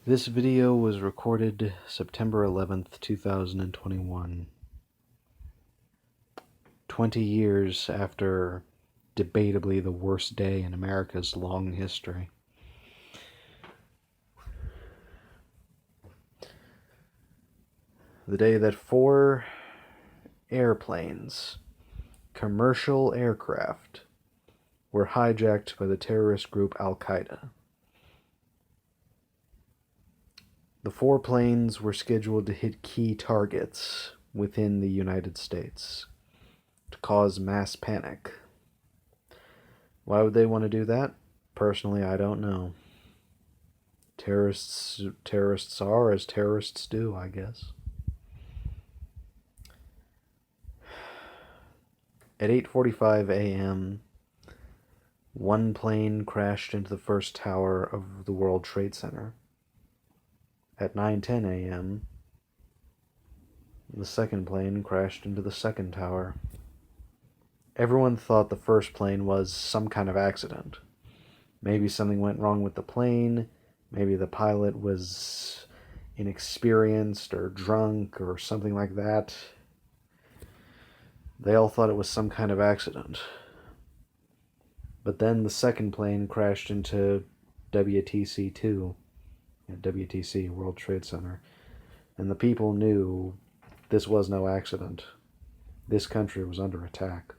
This video was recorded September 11th, 2021. 20 years after debatably the worst day in America's long history. The day that 4 airplanes, commercial aircraft, were hijacked by the terrorist group Al-Qaeda. The 4 planes were scheduled to hit key targets within the United States to cause mass panic. Why would they want to do that? Personally, I don't know. Terrorists are as terrorists do, I guess. At 8:45 a.m., one plane crashed into the first tower of the World Trade Center. At 9:10 a.m., the second plane crashed into the second tower. Everyone thought the first plane was some kind of accident. Maybe something went wrong with the plane, maybe the pilot was inexperienced or drunk or something like that. They all thought it was some kind of accident. But then the second plane crashed into WTC-2, WTC, World Trade Center, and the people knew this was no accident. This country was under attack.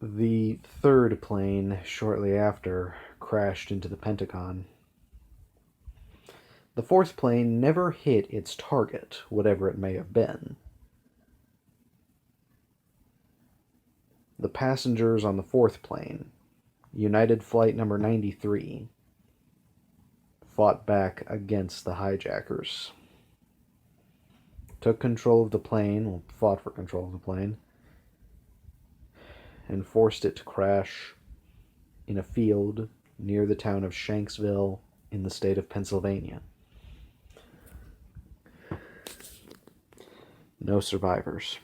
The third plane, shortly after, crashed into the Pentagon. The fourth plane never hit its target, whatever it may have been. The passengers on the fourth plane, United Flight number 93, fought back against the hijackers. Took control of the plane, fought for control of the plane, and forced it to crash in a field near the town of Shanksville in the state of Pennsylvania. No survivors.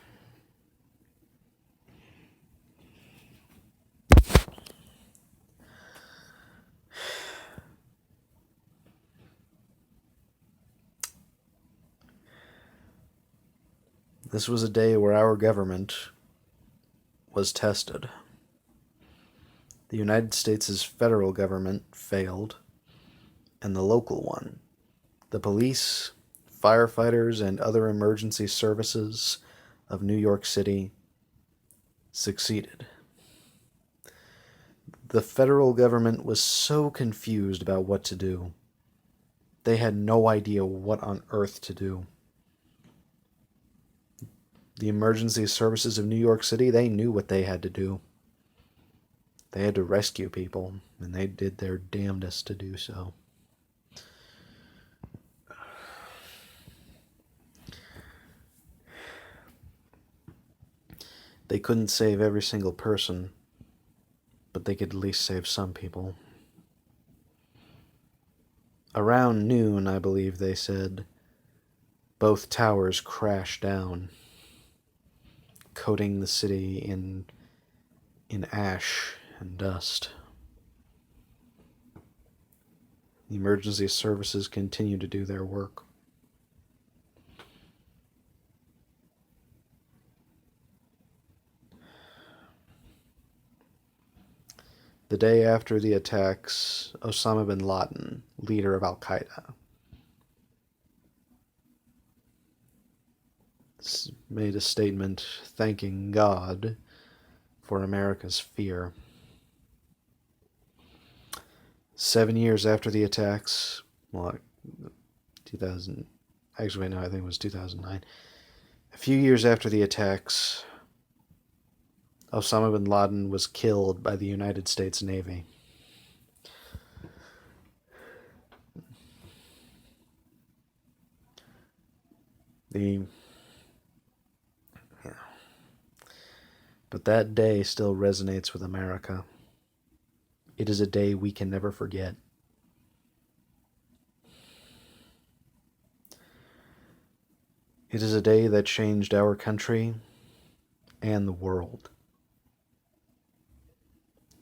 This was a day where our government was tested. The United States' federal government failed, and the local one, the police, firefighters, and other emergency services of New York City, succeeded. The federal government was so confused about what to do. They had no idea what on earth to do. The emergency services of New York City, they knew what they had to do. They had to rescue people, and they did their damnedest to do so. They couldn't save every single person, but they could at least save some people. Around noon, I believe they said, both towers crashed down, coating the city in ash and dust. The emergency services continue to do their work. The day after the attacks, Osama bin Laden, leader of Al-Qaeda, made a statement thanking God for America's fear. 7 years after the attacks, I think it was 2009. A few years after the attacks, Osama bin Laden was killed by the United States Navy. But that day still resonates with America. It is a day we can never forget. It is a day that changed our country and the world.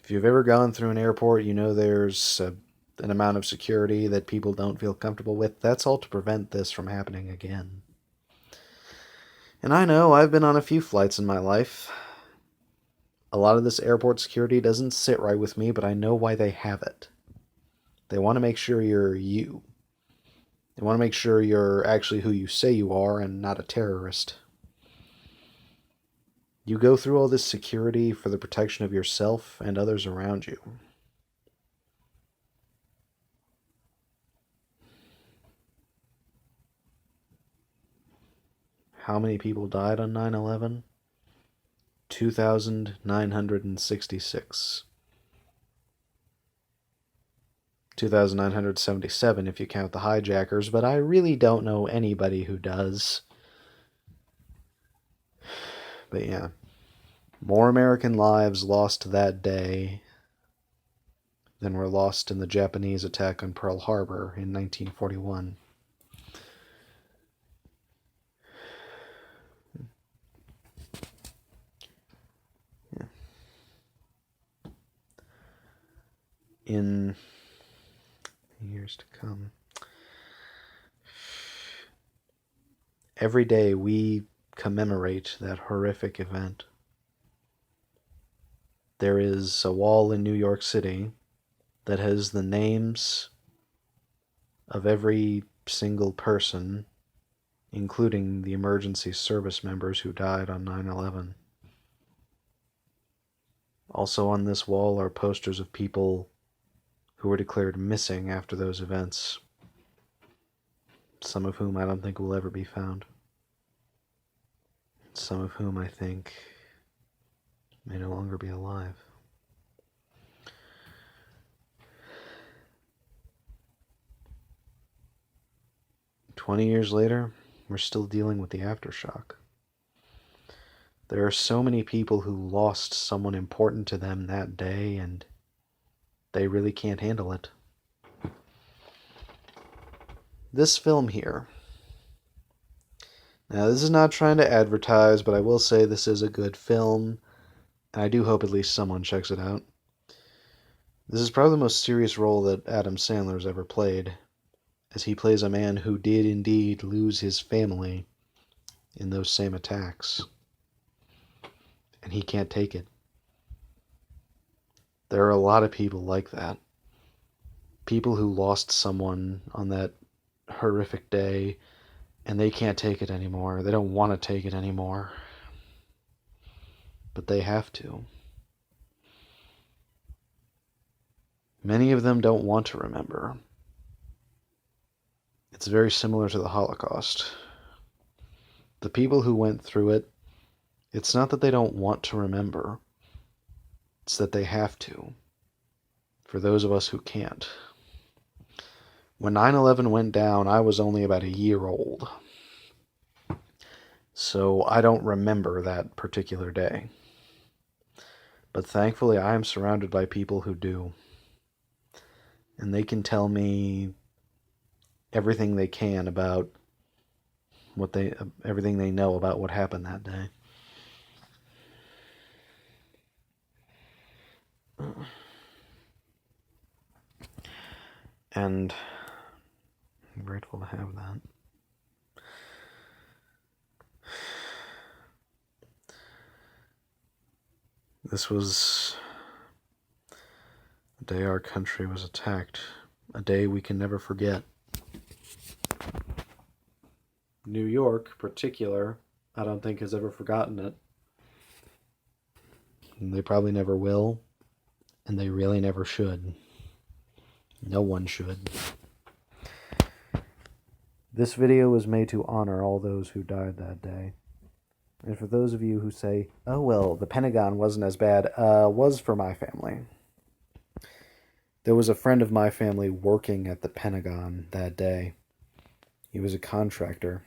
If you've ever gone through an airport, you know there's an amount of security that people don't feel comfortable with. That's all to prevent this from happening again. And I know I've been on a few flights in my life. A lot of this airport security doesn't sit right with me, but I know why they have it. They want to make sure you're you. They want to make sure you're actually who you say you are and not a terrorist. You go through all this security for the protection of yourself and others around you. How many people died on 9/11? 2,966. 2,977 if you count the hijackers, but I really don't know anybody who does. But yeah, more American lives lost that day than were lost in the Japanese attack on Pearl Harbor in 1941. Yeah. In years to come, every day we commemorate that horrific event. There is a wall in New York City that has the names of every single person, including the emergency service members who died on 9/11. Also on this wall are posters of people who were declared missing after those events, some of whom I don't think will ever be found. Some of whom I think may no longer be alive. "20 years later, we're still dealing with the aftershock. There are so many people who lost someone important to them that day, and they really can't handle it. This film here. Now, this is not trying to advertise, but I will say this is a good film, and I do hope at least someone checks it out. This is probably the most serious role that Adam Sandler's ever played, as he plays a man who did indeed lose his family in those same attacks. And he can't take it. There are a lot of people like that. People who lost someone on that horrific day, and they can't take it anymore. They don't want to take it anymore. But they have to. Many of them don't want to remember. It's very similar to the Holocaust. The people who went through it, it's not that they don't want to remember. It's that they have to. For those of us who can't. When 9/11 went down, I was only about a year old. So I don't remember that particular day. But thankfully, I am surrounded by people who do. And they can tell me everything they can about everything they know about what happened that day. And I'm grateful to have that. This was the day our country was attacked, a day we can never forget. New York, in particular, I don't think has ever forgotten it. And they probably never will, and they really never should. No one should. This video was made to honor all those who died that day. And for those of you who say, oh well, the Pentagon wasn't as bad, was for my family. There was a friend of my family working at the Pentagon that day. He was a contractor,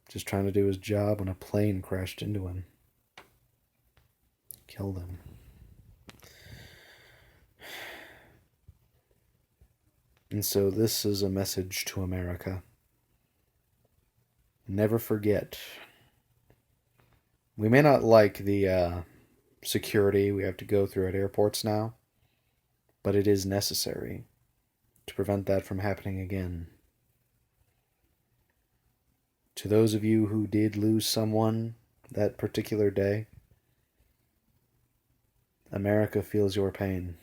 just trying to do his job when a plane crashed into him. Killed him. And so this is a message to America. Never forget. We may not like the security we have to go through at airports now, but it is necessary to prevent that from happening again. To those of you who did lose someone that particular day, America feels your pain.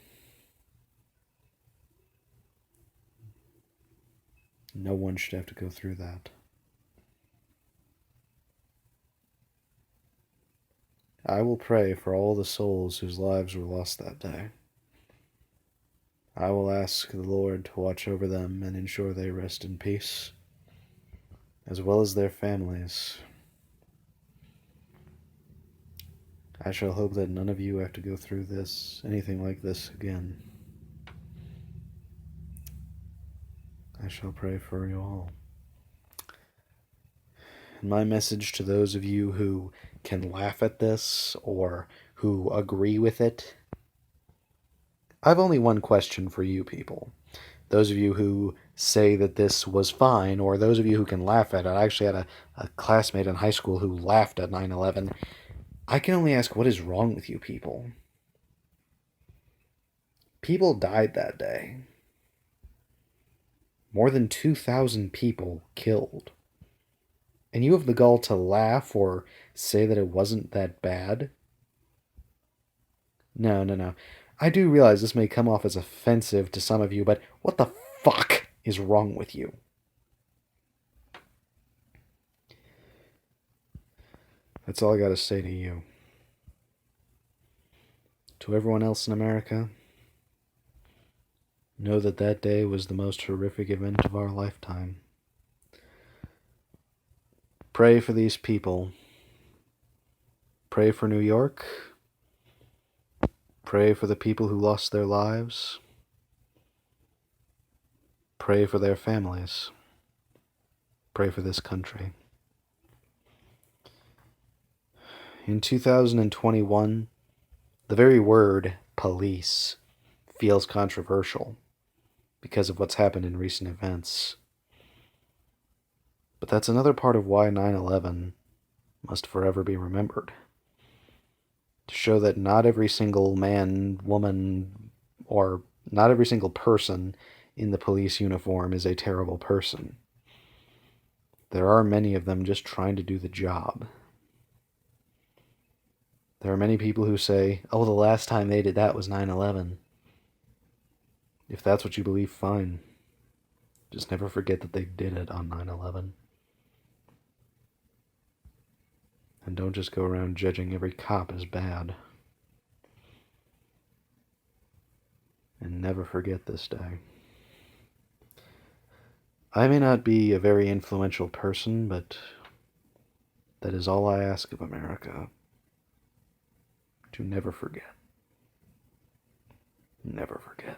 No one should have to go through that. I will pray for all the souls whose lives were lost that day. I will ask the Lord to watch over them and ensure they rest in peace, as well as their families. I shall hope that none of you have to go through anything like this again. I shall pray for you all. And my message to those of you who can laugh at this or who agree with it, I've only one question for you people. Those of you who say that this was fine, or those of you who can laugh at it. I actually had a classmate in high school who laughed at 9/11. I can only ask, what is wrong with you people? People died that day. More than 2,000 people killed. And you have the gall to laugh or say that it wasn't that bad? No. I do realize this may come off as offensive to some of you, but what the fuck is wrong with you? That's all I gotta say to you. To everyone else in America, know that that day was the most horrific event of our lifetime. Pray for these people. Pray for New York. Pray for the people who lost their lives. Pray for their families. Pray for this country. In 2021, the very word police feels controversial because of what's happened in recent events. But that's another part of why 9/11 must forever be remembered. To show that not every single man, woman, or not every single person in the police uniform is a terrible person. There are many of them just trying to do the job. There are many people who say, oh, the last time they did that was 9/11. If that's what you believe, fine. Just never forget that they did it on 9/11. And don't just go around judging every cop as bad. And never forget this day. I may not be a very influential person, but that is all I ask of America. To never forget. Never forget.